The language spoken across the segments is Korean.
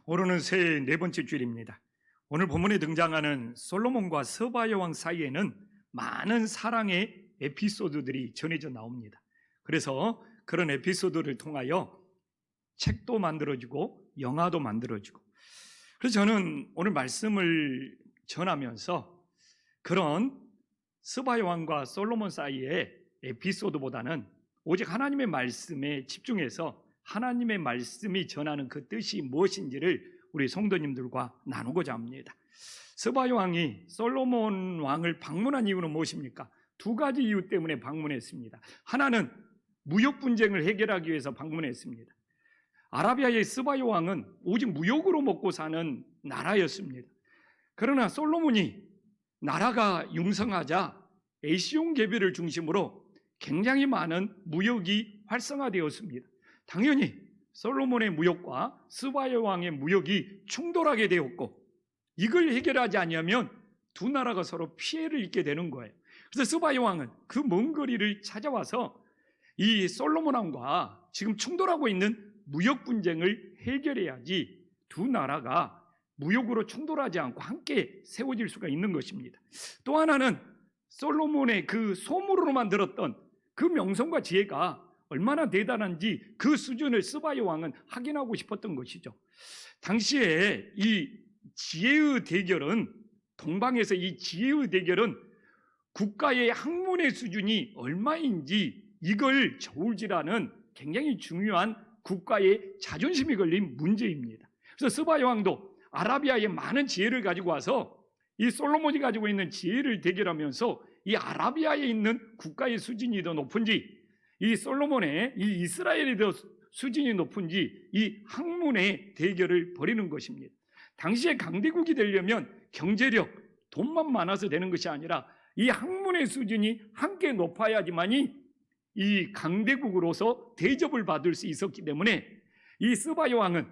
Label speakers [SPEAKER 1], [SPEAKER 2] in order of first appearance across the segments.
[SPEAKER 1] 오늘은 새해 네 번째 주일입니다. 오늘 본문에 등장하는 솔로몬과 스바 여왕 사이에는 많은 사랑의 에피소드들이 전해져 나옵니다. 그래서 그런 에피소드를 통하여 책도 만들어지고 영화도 만들어지고, 그래서 저는 오늘 말씀을 전하면서 그런 스바 여왕과 솔로몬 사이의 에피소드보다는 오직 하나님의 말씀에 집중해서 하나님의 말씀이 전하는 그 뜻이 무엇인지를 우리 성도님들과 나누고자 합니다. 스바 여왕이 솔로몬 왕을 방문한 이유는 무엇입니까? 두 가지 이유 때문에 방문했습니다. 하나는 무역 분쟁을 해결하기 위해서 방문했습니다. 아라비아의 스바 여왕은 오직 무역으로 먹고 사는 나라였습니다. 그러나 솔로몬이 나라가 융성하자 에시온 개비를 중심으로 굉장히 많은 무역이 활성화되었습니다. 당연히 솔로몬의 무역과 스바 여왕의 무역이 충돌하게 되었고, 이걸 해결하지 않으면 두 나라가 서로 피해를 입게 되는 거예요. 그래서 스바 여왕은 그 먼 거리를 찾아와서 이 솔로몬 왕과 지금 충돌하고 있는 무역 분쟁을 해결해야지 두 나라가 무역으로 충돌하지 않고 함께 세워질 수가 있는 것입니다. 또 하나는 솔로몬의 그 소문으로만 들었던 그 명성과 지혜가 얼마나 대단한지 그 수준을 스바 여왕은 확인하고 싶었던 것이죠. 당시에 이 지혜의 대결은, 동방에서 이 지혜의 대결은 국가의 학문의 수준이 얼마인지 이걸 저울질하는 굉장히 중요한 국가의 자존심이 걸린 문제입니다. 그래서 스바 여왕도 아라비아의 많은 지혜를 가지고 와서 이 솔로몬이 가지고 있는 지혜를 대결하면서 이 아라비아에 있는 국가의 수준이 더 높은지, 이 솔로몬의 이 이스라엘이 더 수준이 높은지 이 학문의 대결을 벌이는 것입니다. 당시에 강대국이 되려면 경제력, 돈만 많아서 되는 것이 아니라 이 학문의 수준이 함께 높아야지만이 이 강대국으로서 대접을 받을 수 있었기 때문에 이 스바 여왕은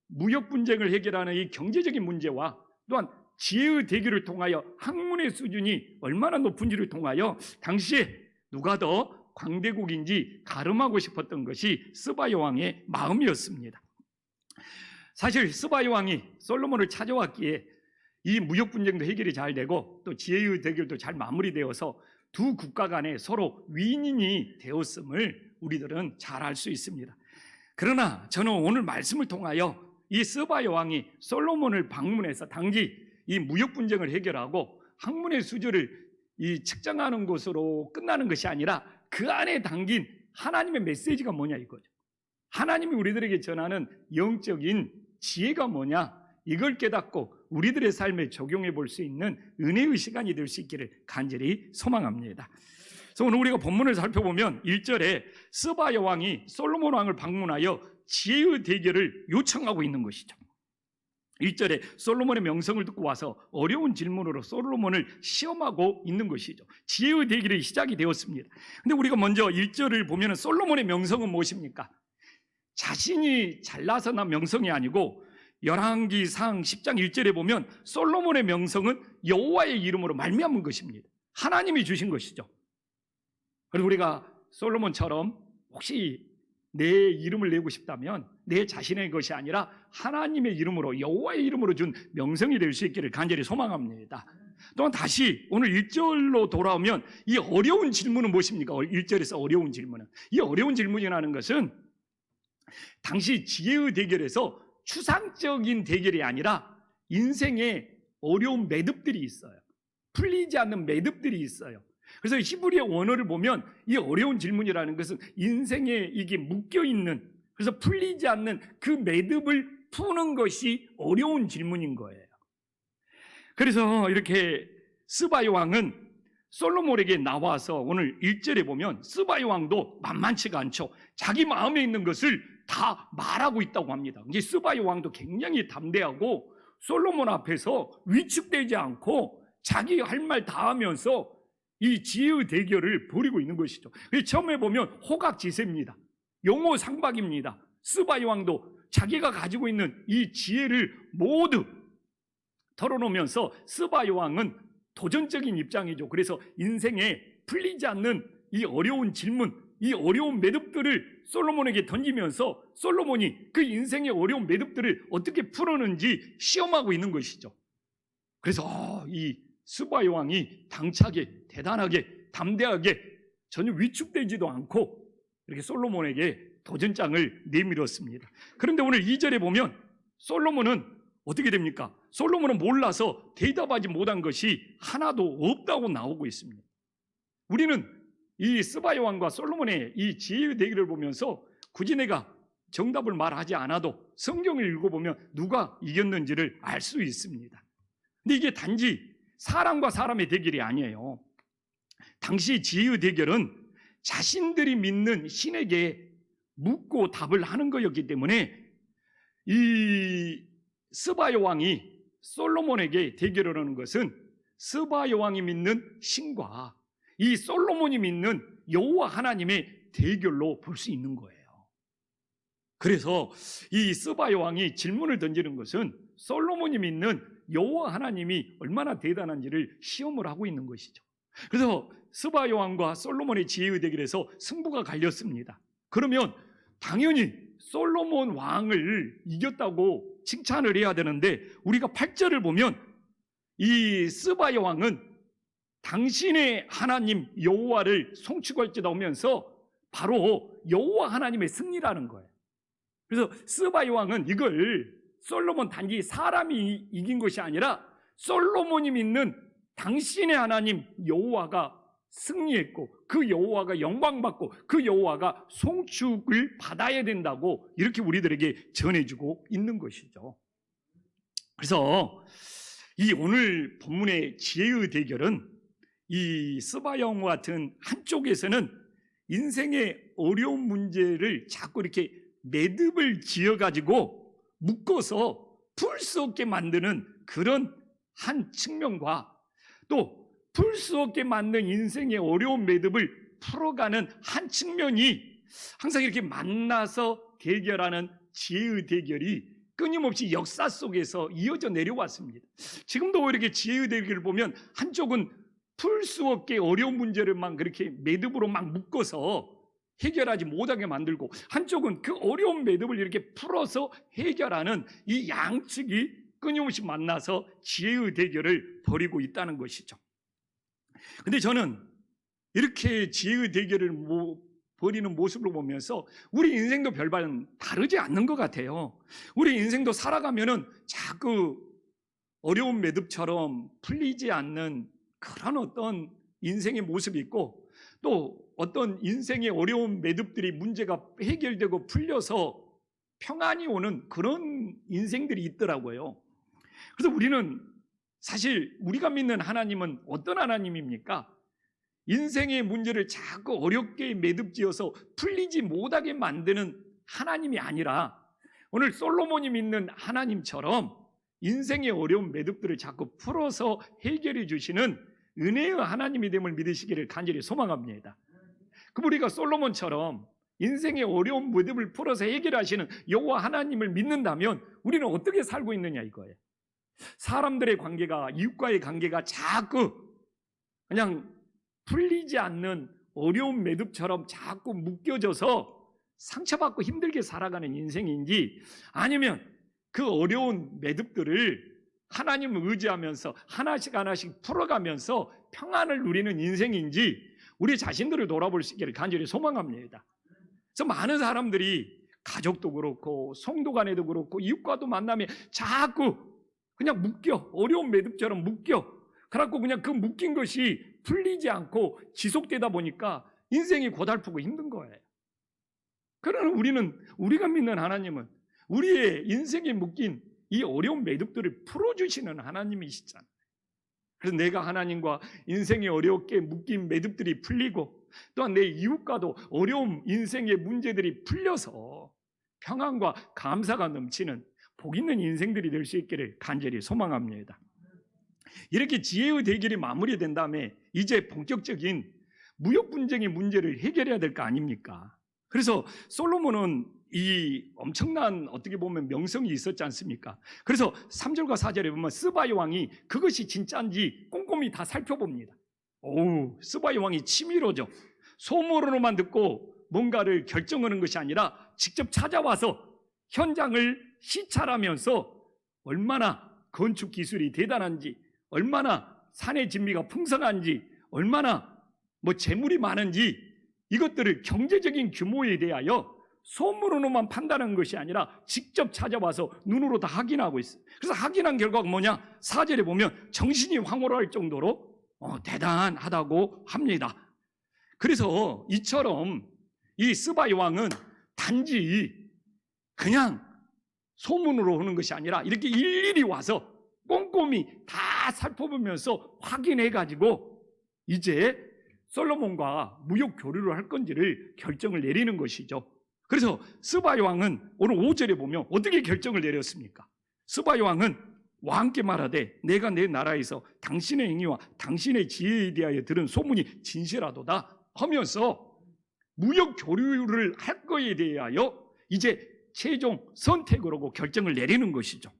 [SPEAKER 1] 무역 분쟁을 해결하는 이 경제적인 문제와 또한 지혜의 대결을 통하여 학문의 수준이 얼마나 높은지를 통하여 당시에 누가 더 강대국인지 가름하고 싶었던 것이 스바 여왕의 마음이었습니다. 사실 스바 여왕이 솔로몬을 찾아왔기에 이 무역 분쟁도 해결이 잘 되고 또 지혜의 대결도 잘 마무리되어서 두 국가 간에 서로 윈윈이 되었음을 우리들은 잘 알 수 있습니다. 그러나 저는 오늘 말씀을 통하여 이 스바 여왕이 솔로몬을 방문해서 단지 이 무역 분쟁을 해결하고 학문의 수준을 측정하는 것으로 끝나는 것이 아니라 그 안에 담긴 하나님의 메시지가 뭐냐 이거죠. 하나님이 우리들에게 전하는 영적인 지혜가 뭐냐, 이걸 깨닫고 우리들의 삶에 적용해 볼 수 있는 은혜의 시간이 될 수 있기를 간절히 소망합니다. 그래서 오늘 우리가 본문을 살펴보면 1절에 스바 여왕이 솔로몬 왕을 방문하여 지혜의 대결을 요청하고 있는 것이죠. 1절에 솔로몬의 명성을 듣고 와서 어려운 질문으로 솔로몬을 시험하고 있는 것이죠. 지혜의 대결이 시작이 되었습니다. 근데 우리가 먼저 1절을 보면 솔로몬의 명성은 무엇입니까? 자신이 잘나서 난 명성이 아니고 열왕기상 10장 1절에 보면 솔로몬의 명성은 여호와의 이름으로 말미암은 것입니다. 하나님이 주신 것이죠. 그래서 우리가 솔로몬처럼 혹시 내 이름을 내고 싶다면 내 자신의 것이 아니라 하나님의 이름으로, 여호와의 이름으로 준 명성이 될 수 있기를 간절히 소망합니다. 또한 다시 오늘 1절로 돌아오면 이 어려운 질문은 무엇입니까? 1절에서 어려운 질문은, 이 어려운 질문이라는 것은 당시 지혜의 대결에서 추상적인 대결이 아니라 인생에 어려운 매듭들이 있어요. 풀리지 않는 매듭들이 있어요. 그래서 히브리어 원어를 보면 이 어려운 질문이라는 것은 인생에 이게 묶여있는, 그래서 풀리지 않는 그 매듭을 푸는 것이 어려운 질문인 거예요. 그래서 이렇게 스바 여왕은 솔로몬에게 나와서 오늘 1절에 보면 스바 여왕도 만만치가 않죠. 자기 마음에 있는 것을 다 말하고 있다고 합니다. 이제 스바 여왕도 굉장히 담대하고 솔로몬 앞에서 위축되지 않고 자기 할 말 다 하면서 이 지혜의 대결을 벌이고 있는 것이죠. 처음에 보면 호각지세입니다. 용호상박입니다. 스바 여왕도 자기가 가지고 있는 이 지혜를 모두 털어놓으면서 스바 여왕은 도전적인 입장이죠. 그래서 인생에 풀리지 않는 이 어려운 질문, 이 어려운 매듭들을 솔로몬에게 던지면서 솔로몬이 그 인생의 어려운 매듭들을 어떻게 풀었는지 시험하고 있는 것이죠. 그래서 이 스바 여왕이 당차게, 대단하게, 담대하게 전혀 위축되지도 않고 이렇게 솔로몬에게 도전장을 내밀었습니다. 그런데 오늘 2절에 보면 솔로몬은 어떻게 됩니까? 솔로몬은 몰라서 대답하지 못한 것이 하나도 없다고 나오고 있습니다. 우리는 이 스바 여왕과 솔로몬의 이 지혜의 대결을 보면서 굳이 내가 정답을 말하지 않아도 성경을 읽어보면 누가 이겼는지를 알 수 있습니다. 근데 이게 단지 사람과 사람의 대결이 아니에요. 당시 지혜의 대결은 자신들이 믿는 신에게 묻고 답을 하는 거였기 때문에 이 스바 여왕이 솔로몬에게 대결을 하는 것은 스바 여왕이 믿는 신과 이 솔로몬이 믿는 여호와 하나님의 대결로 볼 수 있는 거예요. 그래서 이 스바 여왕이 질문을 던지는 것은 솔로몬이 믿는 여호와 하나님이 얼마나 대단한지를 시험을 하고 있는 것이죠. 그래서 스바 여왕과 솔로몬의 지혜의 대결에서 승부가 갈렸습니다. 그러면 당연히 솔로몬 왕을 이겼다고 칭찬을 해야 되는데 우리가 8절을 보면 이 스바 여왕은 당신의 하나님 여호와를 송축할지다 오면서 바로 여호와 하나님의 승리라는 거예요. 그래서 스바 여왕은 이걸 솔로몬 단지 사람이 이긴 것이 아니라 솔로몬이 믿는 당신의 하나님 여호와가 승리했고 그 여호와가 영광받고 그 여호와가 송축을 받아야 된다고 이렇게 우리들에게 전해주고 있는 것이죠. 그래서 이 오늘 본문의 지혜의 대결은 이 스바 여왕과 같은 한쪽에서는 인생의 어려운 문제를 자꾸 이렇게 매듭을 지어가지고 묶어서 풀 수 없게 만드는 그런 한 측면과 또 풀 수 없게 만든 인생의 어려운 매듭을 풀어가는 한 측면이 항상 이렇게 만나서 대결하는 지혜의 대결이 끊임없이 역사 속에서 이어져 내려왔습니다. 지금도 이렇게 지혜의 대결을 보면 한쪽은 풀 수 없게 어려운 문제를 막 그렇게 매듭으로 막 묶어서 해결하지 못하게 만들고 한쪽은 그 어려운 매듭을 이렇게 풀어서 해결하는 이 양측이 끊임없이 만나서 지혜의 대결을 벌이고 있다는 것이죠. 근데 저는 이렇게 지혜의 대결을 벌이는 모습을 보면서 우리 인생도 별반 다르지 않는 것 같아요. 우리 인생도 살아가면은 자꾸 어려운 매듭처럼 풀리지 않는 그런 어떤 인생의 모습이 있고 또 어떤 인생의 어려운 매듭들이 문제가 해결되고 풀려서 평안이 오는 그런 인생들이 있더라고요. 그래서 우리는 사실 우리가 믿는 하나님은 어떤 하나님입니까? 인생의 문제를 자꾸 어렵게 매듭지어서 풀리지 못하게 만드는 하나님이 아니라 오늘 솔로몬이 믿는 하나님처럼 인생의 어려운 매듭들을 자꾸 풀어서 해결해 주시는 은혜의 하나님이 됨을 믿으시기를 간절히 소망합니다. 그럼 우리가 솔로몬처럼 인생의 어려운 매듭을 풀어서 해결하시는 여호와 하나님을 믿는다면 우리는 어떻게 살고 있느냐 이거예요. 사람들의 관계가, 이웃과의 관계가 자꾸 그냥 풀리지 않는 어려운 매듭처럼 자꾸 묶여져서 상처받고 힘들게 살아가는 인생인지 아니면 그 어려운 매듭들을 하나님을 의지하면서 하나씩 하나씩 풀어가면서 평안을 누리는 인생인지 우리 자신들을 돌아볼 수 있기를 간절히 소망합니다. 그래서 많은 사람들이 가족도 그렇고 성도 간에도 그렇고 이웃과도 만나면 자꾸 그냥 묶여, 어려운 매듭처럼 묶여. 그래갖고 그냥 그 묶인 것이 풀리지 않고 지속되다 보니까 인생이 고달프고 힘든 거예요. 그러나 우리가 믿는 하나님은 우리의 인생에 묶인 이 어려운 매듭들을 풀어주시는 하나님이시잖아요. 그래서 내가 하나님과 인생에 어렵게 묶인 매듭들이 풀리고 또한 내 이웃과도 어려운 인생의 문제들이 풀려서 평안과 감사가 넘치는 복 있는 인생들이 될 수 있기를 간절히 소망합니다. 이렇게 지혜의 대결이 마무리된 다음에 이제 본격적인 무역 분쟁의 문제를 해결해야 될 거 아닙니까? 그래서 솔로몬은 이 엄청난 어떻게 보면 명성이 있었지 않습니까? 그래서 3절과 4절에 보면 스바 여왕이 그것이 진짜인지 꼼꼼히 다 살펴봅니다. 스바 여왕이 치밀어져. 소문으로만 듣고 뭔가를 결정하는 것이 아니라 직접 찾아와서 현장을 시찰하면서 얼마나 건축 기술이 대단한지, 얼마나 산의 진미가 풍성한지, 얼마나 재물이 많은지, 이것들을 경제적인 규모에 대하여 소문으로만 판단하는 것이 아니라 직접 찾아와서 눈으로 다 확인하고 있어요. 그래서 확인한 결과가 뭐냐? 4절에 보면 정신이 황홀할 정도로 대단하다고 합니다. 그래서 이처럼 이 스바이 왕은 단지 그냥 소문으로 오는 것이 아니라 이렇게 일일이 와서 꼼꼼히 다 살펴보면서 확인해가지고 이제 솔로몬과 무역 교류를 할 건지를 결정을 내리는 것이죠. 그래서 스바이 왕은 오늘 5절에 보면 어떻게 결정을 내렸습니까? 스바이 왕은 왕께 말하되 내가 내 나라에서 당신의 행위와 당신의 지혜에 대하여 들은 소문이 진실하도다 하면서 무역 교류를 할 거에 대하여 이제 최종 선택을 하고 결정을 내리는 것이죠.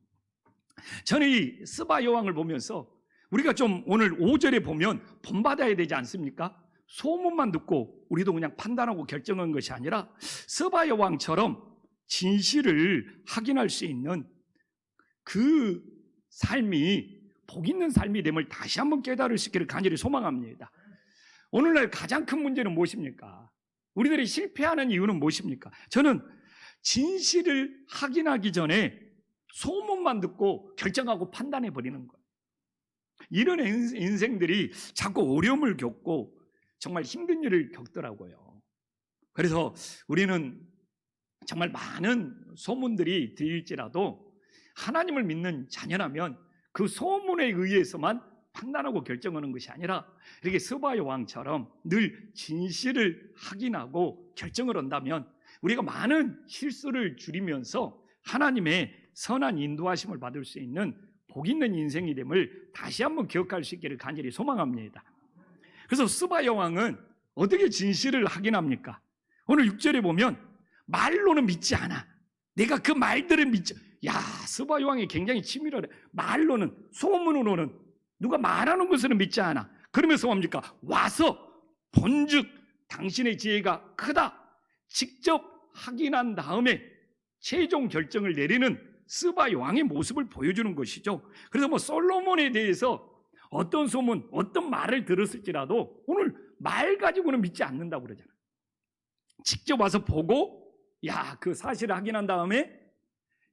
[SPEAKER 1] 저는 이 스바이 왕을 보면서 우리가 좀 오늘 5절에 보면 본받아야 되지 않습니까? 소문만 듣고 우리도 그냥 판단하고 결정한 것이 아니라 스바이 왕처럼 진실을 확인할 수 있는 그 삶이 복 있는 삶이 됨을 다시 한번 깨달을 수 있기를 간절히 소망합니다. 오늘날 가장 큰 문제는 무엇입니까? 우리들이 실패하는 이유는 무엇입니까? 저는 진실을 확인하기 전에 소문만 듣고 결정하고 판단해 버리는 거예요. 이런 인생들이 자꾸 어려움을 겪고 정말 힘든 일을 겪더라고요. 그래서 우리는 정말 많은 소문들이 들릴지라도 하나님을 믿는 자녀라면 그 소문에 의해서만 판단하고 결정하는 것이 아니라 이렇게 스바이 왕처럼 늘 진실을 확인하고 결정을 한다면 우리가 많은 실수를 줄이면서 하나님의 선한 인도하심을 받을 수 있는 복 있는 인생이 됨을 다시 한번 기억할 수 있기를 간절히 소망합니다. 그래서 스바이 왕은 어떻게 진실을 확인합니까? 오늘 6절에 보면 말로는 믿지 않아. 내가 그 말들을 믿지. 스바이 왕이 굉장히 치밀하래. 말로는, 소문으로는, 누가 말하는 것으로는 믿지 않아. 그러면서 뭡니까? 와서 본즉 당신의 지혜가 크다. 직접 확인한 다음에 최종 결정을 내리는 스바이 왕의 모습을 보여주는 것이죠. 그래서 솔로몬에 대해서 어떤 소문, 어떤 말을 들었을지라도 오늘 말 가지고는 믿지 않는다고 그러잖아요. 직접 와서 보고 그 사실을 확인한 다음에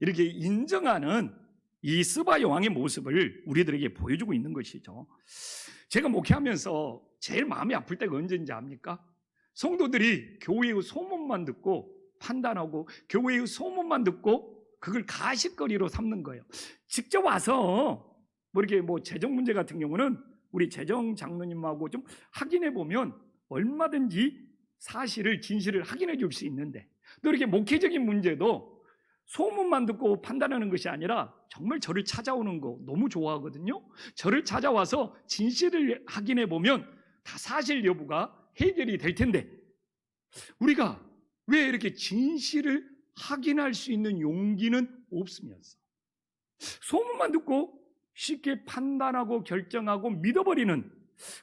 [SPEAKER 1] 이렇게 인정하는 이 스바이 왕의 모습을 우리들에게 보여주고 있는 것이죠. 제가 목회하면서 제일 마음이 아플 때가 언제인지 압니까? 성도들이 교회의 소문만 듣고 판단하고 교회의 소문만 듣고 그걸 가십거리로 삼는 거예요. 직접 와서 이렇게 재정 문제 같은 경우는 우리 재정 장로님하고 좀 확인해 보면 얼마든지 사실을 진실을 확인해 줄 수 있는데 또 이렇게 목회적인 문제도 소문만 듣고 판단하는 것이 아니라 정말 저를 찾아오는 거 너무 좋아하거든요. 저를 찾아와서 진실을 확인해 보면 다 사실 여부가 해결이 될 텐데 우리가 왜 이렇게 진실을 확인할 수 있는 용기는 없으면서 소문만 듣고 쉽게 판단하고 결정하고 믿어버리는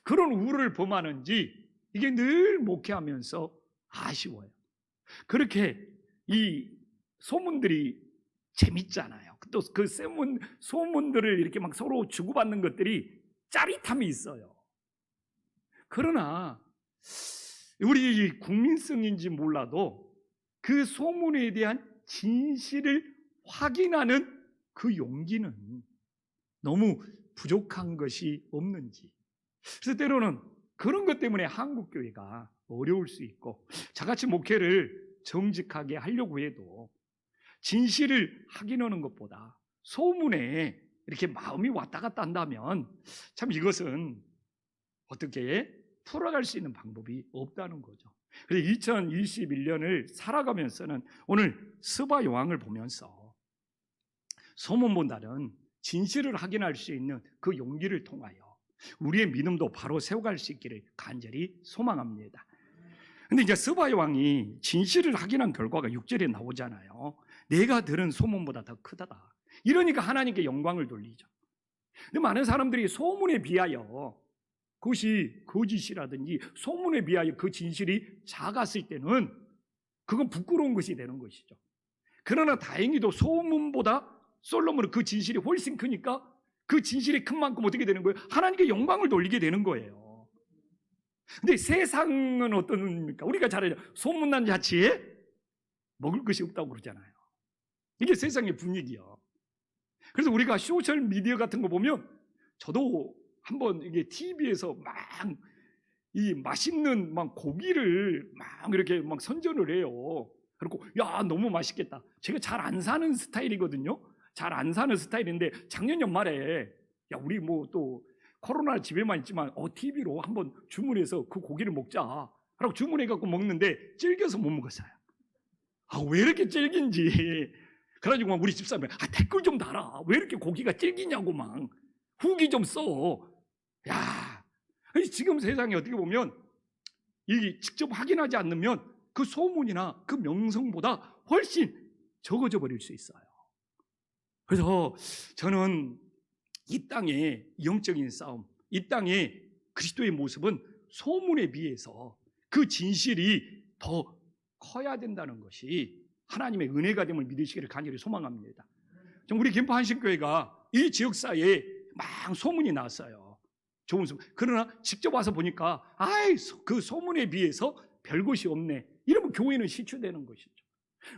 [SPEAKER 1] 그런 우를 범하는지 이게 늘 목회하면서 아쉬워요. 그렇게 이 소문들이 재밌잖아요. 또 그 소문들을 이렇게 막 서로 주고받는 것들이 짜릿함이 있어요. 그러나 우리 국민성인지 몰라도 그 소문에 대한 진실을 확인하는 그 용기는 너무 부족한 것이 없는지. 그래서 때로는 그런 것 때문에 한국교회가 어려울 수 있고 저같이 목회를 정직하게 하려고 해도 진실을 확인하는 것보다 소문에 이렇게 마음이 왔다 갔다 한다면 참 이것은 어떻게 풀어갈 수 있는 방법이 없다는 거죠. 그래서 2021년을 살아가면서는 오늘 스바이 왕을 보면서 소문보다는 진실을 확인할 수 있는 그 용기를 통하여 우리의 믿음도 바로 세워갈 수 있기를 간절히 소망합니다. 근데 이제 스바이 왕이 진실을 확인한 결과가 6절에 나오잖아요. 내가 들은 소문보다 더 크다. 이러니까 하나님께 영광을 돌리죠. 근데 많은 사람들이 소문에 비하여 그것이 거짓이라든지 소문에 비하여 그 진실이 작았을 때는 그건 부끄러운 것이 되는 것이죠. 그러나 다행히도 소문보다 솔로몬은 그 진실이 훨씬 크니까 그 진실이 큰 만큼 어떻게 되는 거예요? 하나님께 영광을 돌리게 되는 거예요. 근데 세상은 어떻습니까? 우리가 잘 알죠. 소문난 자치에 먹을 것이 없다고 그러잖아요. 이게 세상의 분위기야. 그래서 우리가 소셜 미디어 같은 거 보면 저도 한번 이게 TV에서 막 이 맛있는 막 고기를 막 이렇게 막 선전을 해요. 그리고 야 너무 맛있겠다. 제가 잘 안 사는 스타일이거든요. 잘 안 사는 스타일인데 작년 연말에 야 우리 뭐 또 코로나 집에만 있지만 TV로 한번 주문해서 그 고기를 먹자 라고 주문해갖고 먹는데 질겨서 못 먹었어요. 왜 이렇게 질긴지. 그래가지고 막 우리 집사람이 댓글 좀 달아. 왜 이렇게 고기가 질기냐고 막 후기 좀 써. 야 지금 세상에 어떻게 보면 이 직접 확인하지 않으면 그 소문이나 그 명성보다 훨씬 적어져 버릴 수 있어요. 그래서 저는 이 땅의 영적인 싸움, 이 땅의 그리스도의 모습은 소문에 비해서 그 진실이 더 커야 된다는 것이 하나님의 은혜가 됨을 믿으시기를 간절히 소망합니다. 우리 김포 한신교회가 이 지역사회에 막 소문이 났어요. 좋은 소문. 그러나 직접 와서 보니까 그 소문에 비해서 별것이 없네. 이러면 교회는 시추되는 것이죠.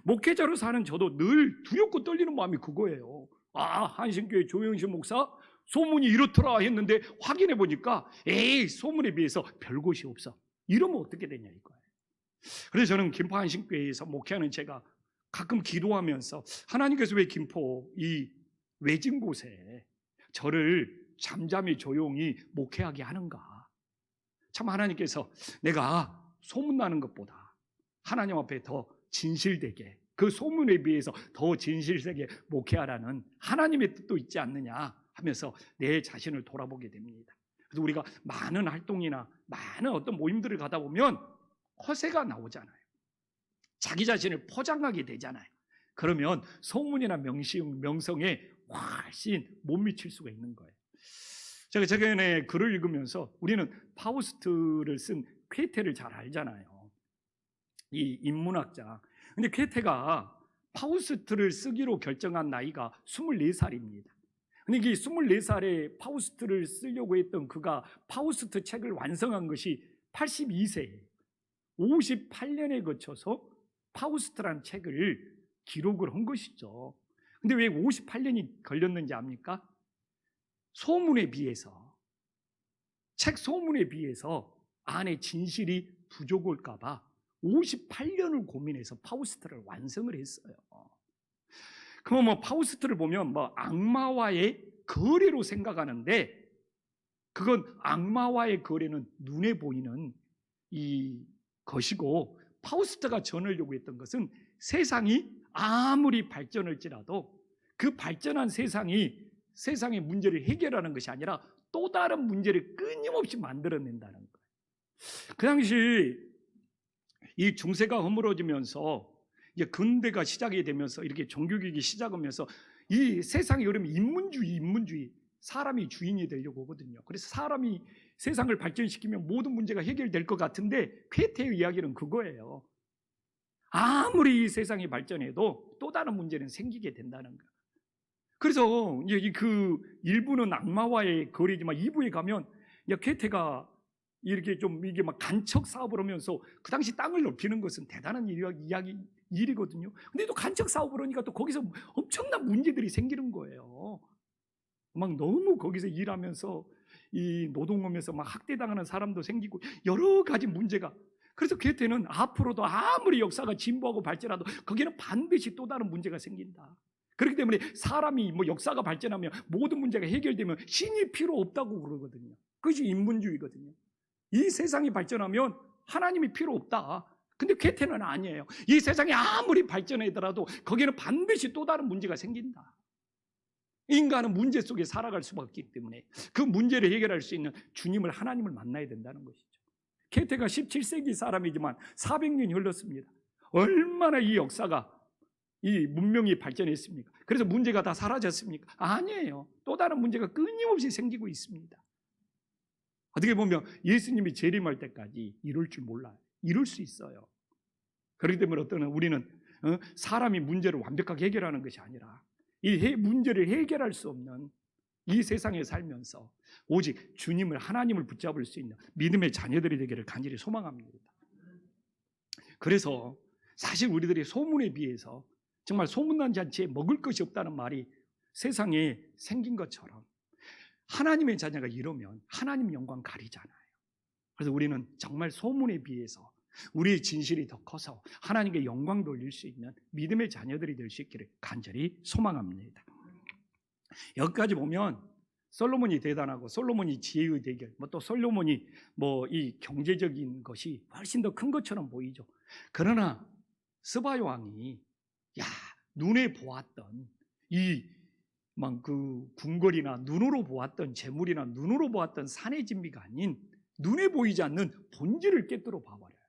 [SPEAKER 1] 목회자로 사는 저도 늘 두렵고 떨리는 마음이 그거예요. 한신교회 조영신 목사 소문이 이렇더라 했는데 확인해 보니까 소문에 비해서 별것이 없어. 이러면 어떻게 되냐 이거예요. 그래서 저는 김포 한신교회에서 목회하는 제가 가끔 기도하면서 하나님께서 왜 김포 이 외진 곳에 저를 잠잠히 조용히 목회하게 하는가. 참 하나님께서 내가 소문나는 것보다 하나님 앞에 더 진실되게 그 소문에 비해서 더 진실되게 목회하라는 하나님의 뜻도 있지 않느냐 하면서 내 자신을 돌아보게 됩니다. 그래서 우리가 많은 활동이나 많은 어떤 모임들을 가다 보면 허세가 나오잖아요. 자기 자신을 포장하게 되잖아요. 그러면 소문이나 명성에 훨씬 못 미칠 수가 있는 거예요. 제가 최근에 글을 읽으면서 우리는 파우스트를 쓴 쾌테를 잘 알잖아요. 이 인문학자. 근데 쾌테가 파우스트를 쓰기로 결정한 나이가 24살입니다. 근데 이 24살에 파우스트를 쓰려고 했던 그가 파우스트 책을 완성한 것이 82세예요. 58년에 거쳐서 파우스트라는 책을 기록을 한 것이죠. 근데 왜 58년이 걸렸는지 압니까? 소문에 비해서, 책 소문에 비해서 안에 진실이 부족할까 봐 58년을 고민해서 파우스트를 완성을 했어요. 그럼 파우스트를 보면 악마와의 거래로 생각하는데 그건 악마와의 거래는 눈에 보이는 이 것이고 파우스트가 전하려고 했던 것은 세상이 아무리 발전할지라도 그 발전한 세상의 문제를 해결하는 것이 아니라 또 다른 문제를 끊임없이 만들어낸다는 거예요. 그 당시 이 중세가 허물어지면서 이제 근대가 시작이 되면서 이렇게 종교개혁이 시작하면서 이 세상의 흐름이 인문주의, 사람이 주인이 되려고 하거든요. 그래서 사람이 세상을 발전시키면 모든 문제가 해결될 것 같은데 쾌테의 이야기는 그거예요. 아무리 이 세상이 발전해도 또 다른 문제는 생기게 된다는 거예요. 그래서 그 일부는 악마와의 거래지만 2부에 가면 쾌테가 이렇게 좀 이게 간척 사업을 하면서 그 당시 땅을 넓히는 것은 대단한 일이거든요. 근데 또 간척 사업을 하니까 또 거기서 엄청난 문제들이 생기는 거예요. 너무 거기서 일하면서 이 노동하면서 학대당하는 사람도 생기고 여러 가지 문제가. 그래서 괴테는 앞으로도 아무리 역사가 진보하고 발전해도 거기는 반드시 또 다른 문제가 생긴다. 그렇기 때문에 사람이 역사가 발전하면 모든 문제가 해결되면 신이 필요 없다고 그러거든요. 그것이 인문주의거든요. 이 세상이 발전하면 하나님이 필요 없다. 근데 괴테는 아니에요. 이 세상이 아무리 발전하더라도 거기는 반드시 또 다른 문제가 생긴다. 인간은 문제 속에 살아갈 수밖에 없기 때문에 그 문제를 해결할 수 있는 주님을, 하나님을 만나야 된다는 것이죠. 괴테가 17세기 사람이지만 400년이 흘렀습니다. 얼마나 이 역사가, 이 문명이 발전했습니까? 그래서 문제가 다 사라졌습니까? 아니에요. 또 다른 문제가 끊임없이 생기고 있습니다. 어떻게 보면 예수님이 재림할 때까지 이룰 줄 몰라요. 이룰 수 있어요. 그렇기 때문에 우리는 사람이 문제를 완벽하게 해결하는 것이 아니라 이 문제를 해결할 수 없는 이 세상에 살면서 오직 주님을, 하나님을 붙잡을 수 있는 믿음의 자녀들이 되기를 간절히 소망합니다. 그래서 사실 우리들이 소문에 비해서 정말 소문난 잔치에 먹을 것이 없다는 말이 세상에 생긴 것처럼 하나님의 자녀가 이러면 하나님 영광 가리잖아요. 그래서 우리는 정말 소문에 비해서 우리의 진실이 더 커서 하나님께 영광 돌릴 수 있는 믿음의 자녀들이 될 수 있기를 간절히 소망합니다. 여기까지 보면 솔로몬이 대단하고 솔로몬이 지혜의 대결, 또 솔로몬이 이 경제적인 것이 훨씬 더 큰 것처럼 보이죠. 그러나 스바 왕이 눈에 보았던 그 궁궐이나 눈으로 보았던 재물이나 눈으로 보았던 산의 진미가 아닌 눈에 보이지 않는 본질을 깨뜨려 봐버려요.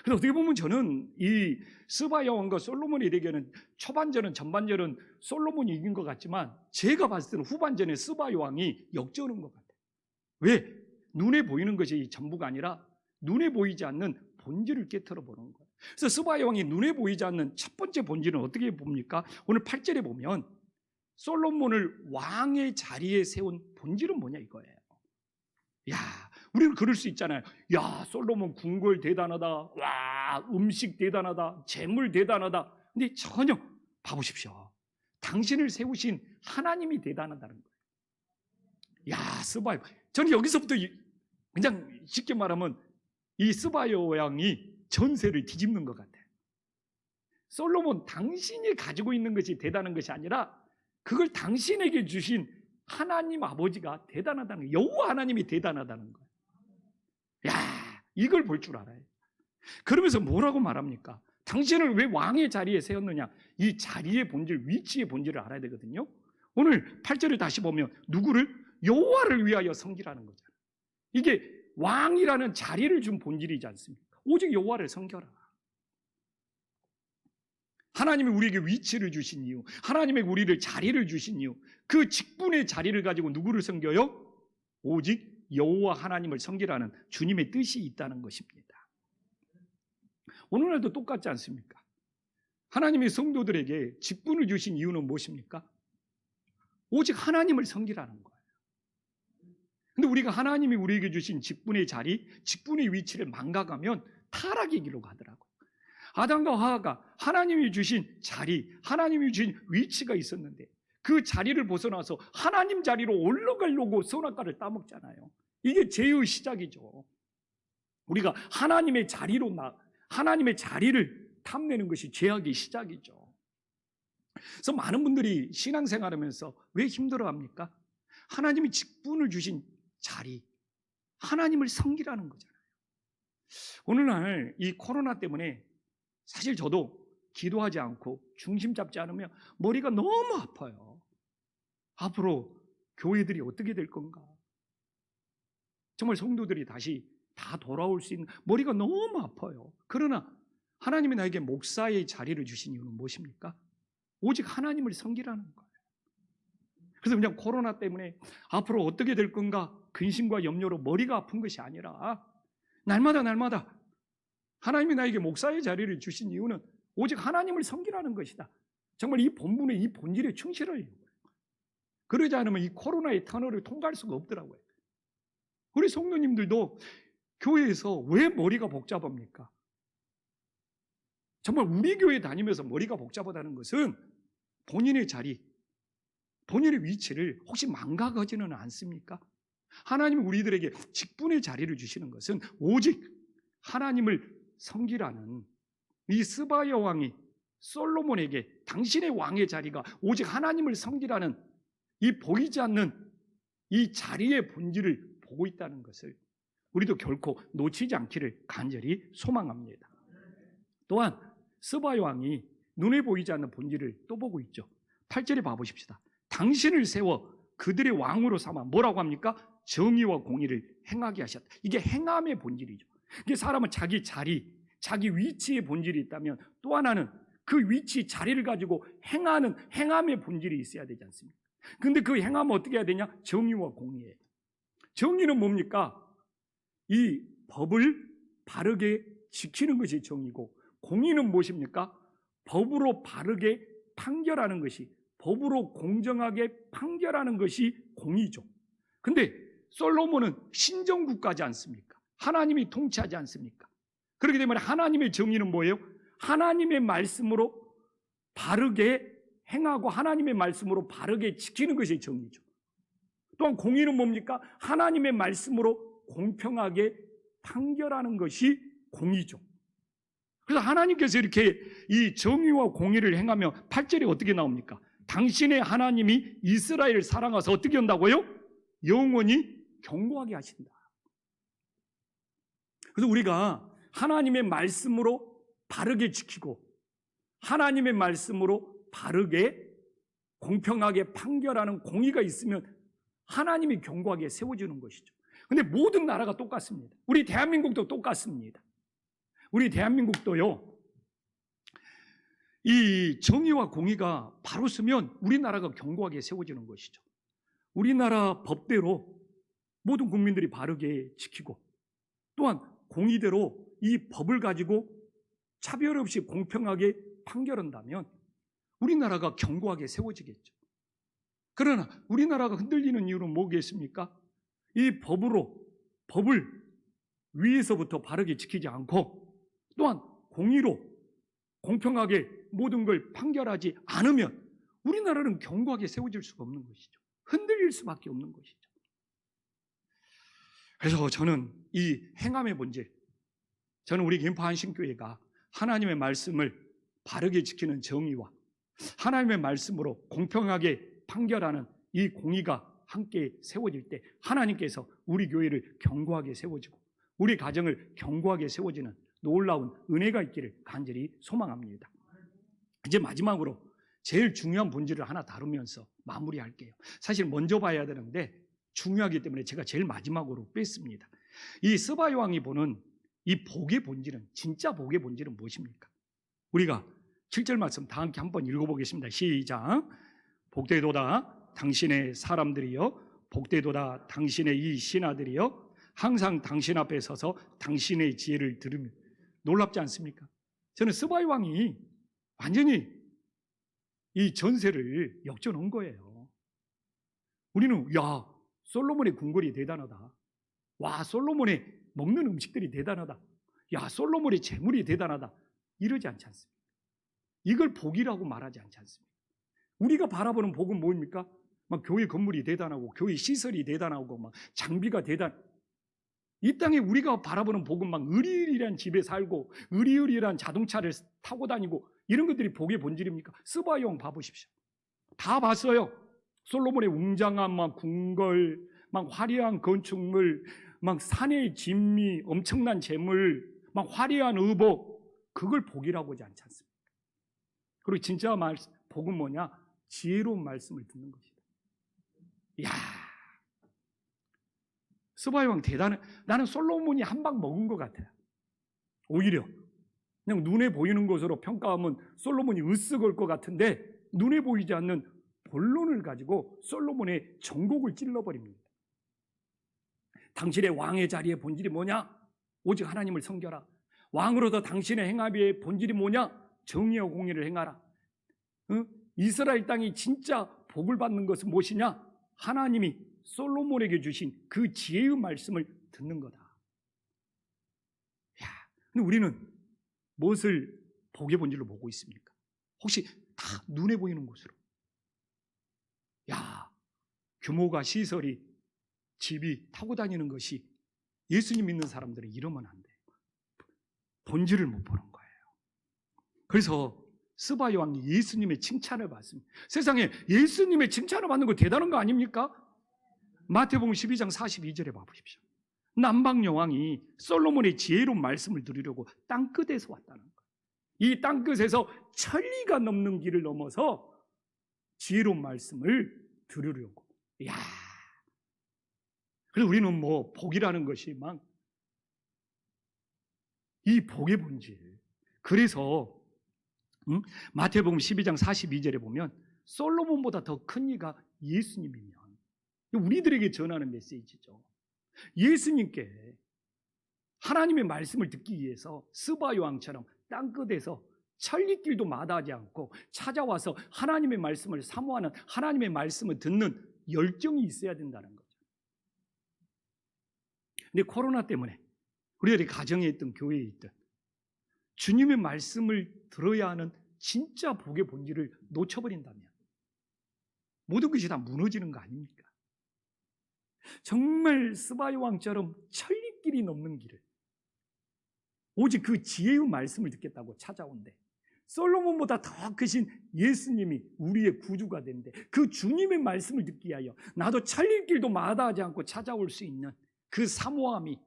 [SPEAKER 1] 그래서 어떻게 보면 저는 이 스바 왕과 솔로몬의 대결은 초반전은 전반전은 솔로몬이 이긴 것 같지만 제가 봤을 때는 후반전에 스바 왕이 역전한 것 같아요. 왜? 눈에 보이는 것이 전부가 아니라 눈에 보이지 않는 본질을 깨뜨려 보는 거예요. 그래서 스바 왕이 눈에 보이지 않는 첫 번째 본질은 어떻게 봅니까? 오늘 8절에 보면 솔로몬을 왕의 자리에 세운 본질은 뭐냐 이거예요. 우리는 그럴 수 있잖아요. 솔로몬 궁궐 대단하다. 와, 음식 대단하다. 재물 대단하다. 근데 전혀 봐보십시오. 당신을 세우신 하나님이 대단하다는 거예요. 스바, 저는 여기서부터 그냥 쉽게 말하면 이 스바 왕이 전세를 뒤집는 것 같아요. 솔로몬 당신이 가지고 있는 것이 대단한 것이 아니라 그걸 당신에게 주신 하나님 아버지가 대단하다는 거예요. 여호와 하나님이 대단하다는 거예요. 이걸 볼 줄 알아요. 그러면서 뭐라고 말합니까? 당신을 왜 왕의 자리에 세웠느냐? 이 자리의 본질, 위치의 본질을 알아야 되거든요. 오늘 8절을 다시 보면 누구를? 여호와를 위하여 섬기라는 거잖아요. 이게 왕이라는 자리를 준 본질이지 않습니까? 오직 여호와를 섬겨라. 하나님이 우리에게 위치를 주신 이유, 하나님이 우리를 자리를 주신 이유, 그 직분의 자리를 가지고 누구를 섬겨요? 오직 여호와 하나님을 섬기라는 주님의 뜻이 있다는 것입니다. 오늘날도 똑같지 않습니까? 하나님이 성도들에게 직분을 주신 이유는 무엇입니까? 오직 하나님을 섬기라는 거예요. 근데 우리가 하나님이 우리에게 주신 직분의 자리, 직분의 위치를 망각하면 타락의 길로 가더라고요. 아담과 하와가 하나님이 주신 자리, 하나님이 주신 위치가 있었는데 그 자리를 벗어나서 하나님 자리로 올라가려고 선악과를 따먹잖아요. 이게 죄의 시작이죠. 우리가 하나님의 자리를 탐내는 것이 죄악의 시작이죠. 그래서 많은 분들이 신앙생활하면서 왜 힘들어합니까? 하나님이 직분을 주신 자리, 하나님을 섬기라는 거잖아요. 오늘날 이 코로나 때문에 사실 저도 기도하지 않고 중심 잡지 않으면 머리가 너무 아파요. 앞으로 교회들이 어떻게 될 건가? 정말 성도들이 다시 다 돌아올 수 있는, 머리가 너무 아파요. 그러나 하나님이 나에게 목사의 자리를 주신 이유는 무엇입니까? 오직 하나님을 섬기라는 거예요. 그래서 그냥 코로나 때문에 앞으로 어떻게 될 건가 근심과 염려로 머리가 아픈 것이 아니라 날마다 하나님이 나에게 목사의 자리를 주신 이유는 오직 하나님을 섬기라는 것이다. 정말 이 본분에, 이 본질에 충실하려고 해요. 그러지 않으면 이 코로나의 터널을 통과할 수가 없더라고요. 우리 성도님들도 교회에서 왜 머리가 복잡합니까? 정말 우리 교회 다니면서 머리가 복잡하다는 것은 본인의 자리, 본인의 위치를 혹시 망각하지는 않습니까? 하나님이 우리들에게 직분의 자리를 주시는 것은 오직 하나님을 섬기라는, 이 스바야 왕이 솔로몬에게 당신의 왕의 자리가 오직 하나님을 섬기라는 이 보이지 않는 이 자리의 본질을 보고 있다는 것을 우리도 결코 놓치지 않기를 간절히 소망합니다. 또한 스바야 왕이 눈에 보이지 않는 본질을 또 보고 있죠. 8절에 봐보십시다. 당신을 세워 그들의 왕으로 삼아 뭐라고 합니까? 정의와 공의를 행하게 하셨다. 이게 행함의 본질이죠. 이게 사람은 자기 자리, 자기 위치의 본질이 있다면 또 하나는 그 위치, 자리를 가지고 행하는 행함의 본질이 있어야 되지 않습니까? 근데 그 행함은 어떻게 해야 되냐? 정의와 공의예요. 정의는 뭡니까? 이 법을 바르게 지키는 것이 정의고, 공의는 무엇입니까? 법으로 바르게 판결하는 것이, 법으로 공정하게 판결하는 것이 공의죠. 근데 솔로몬은 신정국가지 않습니까? 하나님이 통치하지 않습니까? 그렇기 때문에 하나님의 정의는 뭐예요? 하나님의 말씀으로 바르게 행하고 하나님의 말씀으로 바르게 지키는 것이 정의죠. 또한 공의는 뭡니까? 하나님의 말씀으로 공평하게 판결하는 것이 공의죠. 그래서 하나님께서 이렇게 이 정의와 공의를 행하며 8절에 어떻게 나옵니까? 당신의 하나님이 이스라엘을 사랑하사 어떻게 한다고요? 영원히 경고하게 하신다. 그래서 우리가 하나님의 말씀으로 바르게 지키고 하나님의 말씀으로 바르게 공평하게 판결하는 공의가 있으면 하나님이 경고하게 세워주는 것이죠. 근데 모든 나라가 똑같습니다. 우리 대한민국도 똑같습니다. 우리 대한민국도요, 이 정의와 공의가 바로 서면 우리나라가 견고하게 세워지는 것이죠. 우리나라 법대로 모든 국민들이 바르게 지키고 또한 공의대로 이 법을 가지고 차별 없이 공평하게 판결한다면 우리나라가 견고하게 세워지겠죠. 그러나 우리나라가 흔들리는 이유는 뭐겠습니까? 이 법을 위에서부터 바르게 지키지 않고 또한 공의로 공평하게 모든 걸 판결하지 않으면 우리나라는 견고하게 세워질 수가 없는 것이죠. 흔들릴 수밖에 없는 것이죠. 그래서 저는 이 행함의 본질, 저는 우리 김포한신교회가 하나님의 말씀을 바르게 지키는 정의와 하나님의 말씀으로 공평하게 판결하는 이 공의가 함께 세워질 때 하나님께서 우리 교회를 견고하게 세워지고 우리 가정을 견고하게 세워지는 놀라운 은혜가 있기를 간절히 소망합니다. 이제 마지막으로 제일 중요한 본질을 하나 다루면서 마무리할게요. 사실 먼저 봐야 되는데 중요하기 때문에 제가 제일 마지막으로 뺐습니다. 이 스바야 왕이 보는 이 복의 본질은, 진짜 복의 본질은 무엇입니까? 우리가 7절 말씀 다 함께 한번 읽어보겠습니다. 시작. 복되도다 당신의 사람들이여, 복되도다 당신의 이 신하들이여, 항상 당신 앞에 서서 당신의 지혜를 들으며. 놀랍지 않습니까? 저는 스바야 왕이 완전히 이 전세를 역전한 거예요. 우리는 야, 솔로몬의 궁궐이 대단하다. 와, 솔로몬의 먹는 음식들이 대단하다. 야, 솔로몬의 재물이 대단하다. 이러지 않지 않습니까? 이걸 복이라고 말하지 않지 않습니까? 우리가 바라보는 복은 뭡니까? 막 교회 건물이 대단하고 교회 시설이 대단하고 막 장비가 이 땅에 우리가 바라보는 복은 막 으리으리한 집에 살고 으리으리한 자동차를 타고 다니고 이런 것들이 복의 본질입니까? 스바야 왕 봐보십시오. 다 봤어요. 솔로몬의 웅장한 막 궁궐, 막 화려한 건축물, 막 산의 진미, 엄청난 재물, 막 화려한 의복, 그걸 복이라고 하지 않지 않습니까? 그리고 진짜 복은 뭐냐? 지혜로운 말씀을 듣는 것이다. 이야, 스바야 왕 대단해. 나는 솔로몬이 한 방 먹은 것 같아요. 오히려 그냥 눈에 보이는 것으로 평가하면 솔로몬이 으쓱할 것 같은데 눈에 보이지 않는 본론을 가지고 솔로몬의 전곡을 찔러버립니다. 당신의 왕의 자리의 본질이 뭐냐? 오직 하나님을 섬겨라. 왕으로서 당신의 행함의 본질이 뭐냐? 정의와 공의를 행하라. 이스라엘 땅이 진짜 복을 받는 것은 무엇이냐? 하나님이 솔로몬에게 주신 그 지혜의 말씀을 듣는 거다. 근데 우리는 무엇을 복의 본질로 보고 있습니까? 혹시 다 눈에 보이는 곳으로. 야, 규모가, 시설이, 집이 타고 다니는 것이 예수님 믿는 사람들은 이러면 안 돼요. 본질을 못 보는 거예요. 그래서 스바야 왕이 예수님의 칭찬을 받습니다. 세상에 예수님의 칭찬을 받는 거 대단한 거 아닙니까? 마태복음 12장 42절에 봐보십시오. 남방 여왕이 솔로몬의 지혜로운 말씀을 들으려고 땅끝에서 왔다는 거예요. 이 땅끝에서 천리가 넘는 길을 넘어서 지혜로운 말씀을 들으려고. 이야. 그래서 우리는 뭐 복이라는 것이 막 이 복의 본질. 그래서 마태복음 12장 42절에 보면 솔로몬보다 더 큰 이가 예수님이면 우리들에게 전하는 메시지죠. 예수님께 하나님의 말씀을 듣기 위해서 스바 요왕처럼 땅끝에서 천리길도 마다하지 않고 찾아와서 하나님의 말씀을 사모하는, 하나님의 말씀을 듣는 열정이 있어야 된다는 거죠. 근데 코로나 때문에 우리들이 가정에 있든 교회에 있든 주님의 말씀을 들어야 하는 진짜 복의 본질을 놓쳐버린다면 모든 것이 다 무너지는 거 아닙니까? 정말 스바이 왕처럼 천리길이 넘는 길을 오직 그 지혜의 말씀을 듣겠다고 찾아온대. 솔로몬보다 더 크신 예수님이 우리의 구주가 된대. 그 주님의 말씀을 듣기 위하여 나도 천리길도 마다하지 않고 찾아올 수 있는 그 사모함이,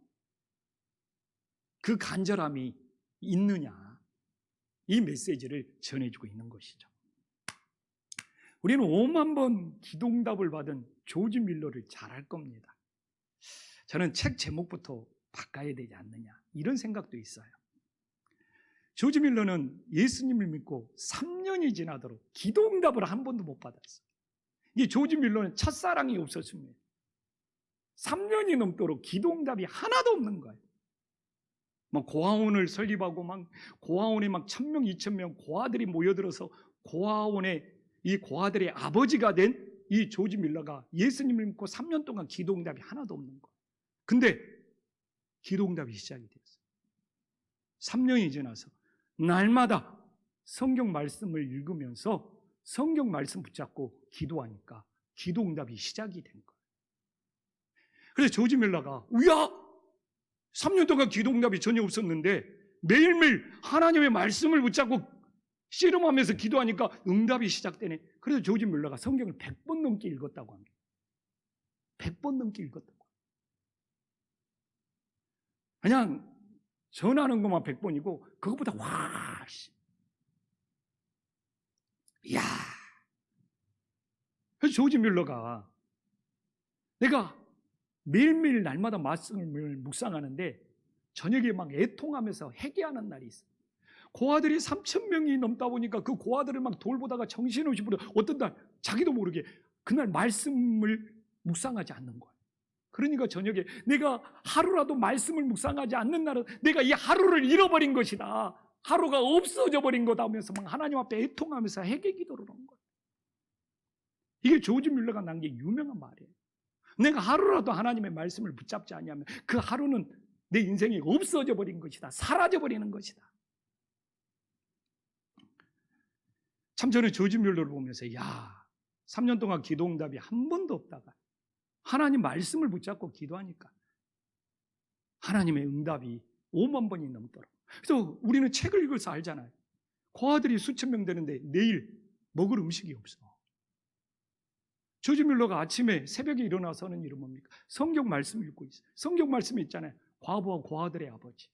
[SPEAKER 1] 그 간절함이 있느냐, 이 메시지를 전해주고 있는 것이죠. 우리는 5만 번 기도응답을 받은 조지 밀러를 잘 알 겁니다. 저는 책 제목부터 바꿔야 되지 않느냐, 이런 생각도 있어요. 조지 밀러는 예수님을 믿고 3년이 지나도록 기도응답을 한 번도 못 받았어요. 이 조지 밀러는 첫사랑이 없었습니다. 3년이 넘도록 기도응답이 하나도 없는 거예요. 막 고아원을 설립하고 막 고아원에 막 1,000명, 2,000명 고아들이 모여들어서 고아원에 이 고아들의 아버지가 된 이 조지 밀러가 예수님을 믿고 3년 동안 기도응답이 하나도 없는 거예요. 근데 기도응답이 시작이 됐어요. 3년이 지나서 날마다 성경 말씀을 읽으면서 성경 말씀 붙잡고 기도하니까 기도응답이 시작이 된 거예요. 그래서 조지 밀러가 우야! 3년 동안 기도응답이 전혀 없었는데 매일매일 하나님의 말씀을 붙잡고 씨름하면서 기도하니까 응답이 시작되네. 그래서 조지 밀러가 성경을 100번 넘게 읽었다고 합니다. 100번 넘게 읽었다고. 그냥 전하는 것만 100번이고 그것보다 이야. 그래서 조지 밀러가 내가 매일매일 날마다 말씀을 묵상하는데 저녁에 막 애통하면서 회개하는 날이 있어요. 고아들이 3,000명이 넘다 보니까 그 고아들을 막 돌보다가 정신없이 부려. 어떤 날 자기도 모르게 그날 말씀을 묵상하지 않는 거예요. 그러니까 저녁에 내가 하루라도 말씀을 묵상하지 않는 날은 내가 이 하루를 잃어버린 것이다. 하루가 없어져 버린 거다 하면서 막 하나님 앞에 애통하면서 회개 기도를 한 거예요. 이게 조지 밀러가 남긴 유명한 말이에요. 내가 하루라도 하나님의 말씀을 붙잡지 않으면 그 하루는 내 인생이 없어져 버린 것이다. 사라져 버리는 것이다. 참 저는 조지 밀러를 보면서 3년 동안 기도응답이 한 번도 없다가 하나님 말씀을 붙잡고 기도하니까 하나님의 응답이 5만 번이 넘도록. 그래서 우리는 책을 읽어서 알잖아요. 고아들이 수천 명 되는데 내일 먹을 음식이 없어. 조지 밀러가 아침에 새벽에 일어나서는 일은 뭡니까? 성경 말씀을 읽고 있어요. 성경 말씀이 있잖아요. 과부와 고아들의 아버지,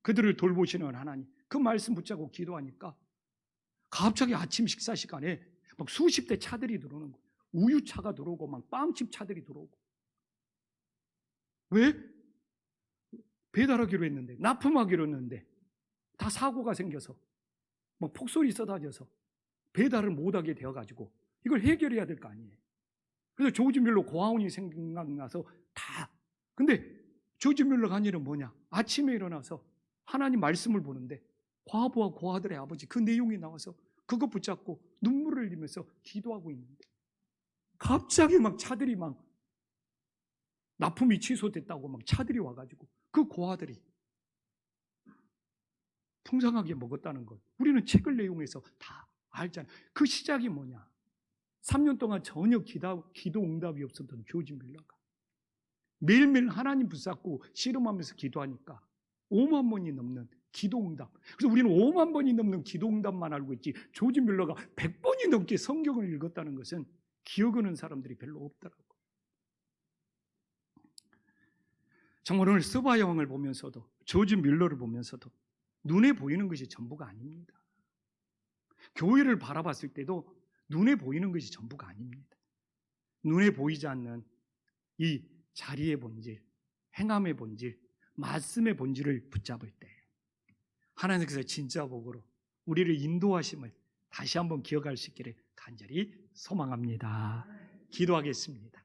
[SPEAKER 1] 그들을 돌보시는 하나님, 그 말씀 붙잡고 기도하니까 갑자기 아침 식사 시간에 막 수십 대 차들이 들어오는 거예요. 우유차가 들어오고 막 빵집 차들이 들어오고. 왜? 배달하기로 했는데, 납품하기로 했는데 다 사고가 생겨서 막 폭설이 쏟아져서 배달을 못하게 되어가지고 이걸 해결해야 될 거 아니에요. 그래서 조지 밀러 고아원이 생각나서 다. 근데 조지 밀러가 한 일은 뭐냐? 아침에 일어나서 하나님 말씀을 보는데 과부와 고아들의 아버지, 그 내용이 나와서 그거 붙잡고 눈물을 흘리면서 기도하고 있는데 갑자기 막 차들이 막 납품이 취소됐다고 막 차들이 와가지고 그 고아들이 풍성하게 먹었다는 것, 우리는 책을 내용에서 다 알잖아요. 그 시작이 뭐냐? 3년 동안 전혀 기도 응답이 없었던 조지 밀러가 매일매일 하나님 붙잡고 씨름하면서 기도하니까 5만 번이 넘는 기도응답. 그래서 우리는 5만 번이 넘는 기도응답만 알고 있지 조지 밀러가 100번이 넘게 성경을 읽었다는 것은 기억하는 사람들이 별로 없더라고요. 정말 오늘 스바 여왕을 보면서도 조지 밀러를 보면서도 눈에 보이는 것이 전부가 아닙니다. 교회를 바라봤을 때도 눈에 보이는 것이 전부가 아닙니다. 눈에 보이지 않는 이 자리의 본질, 행함의 본질, 말씀의 본질을 붙잡을 때 하나님께서 진짜 복으로 우리를 인도하심을 다시 한번 기억할 수 있기를 간절히 소망합니다. 기도하겠습니다.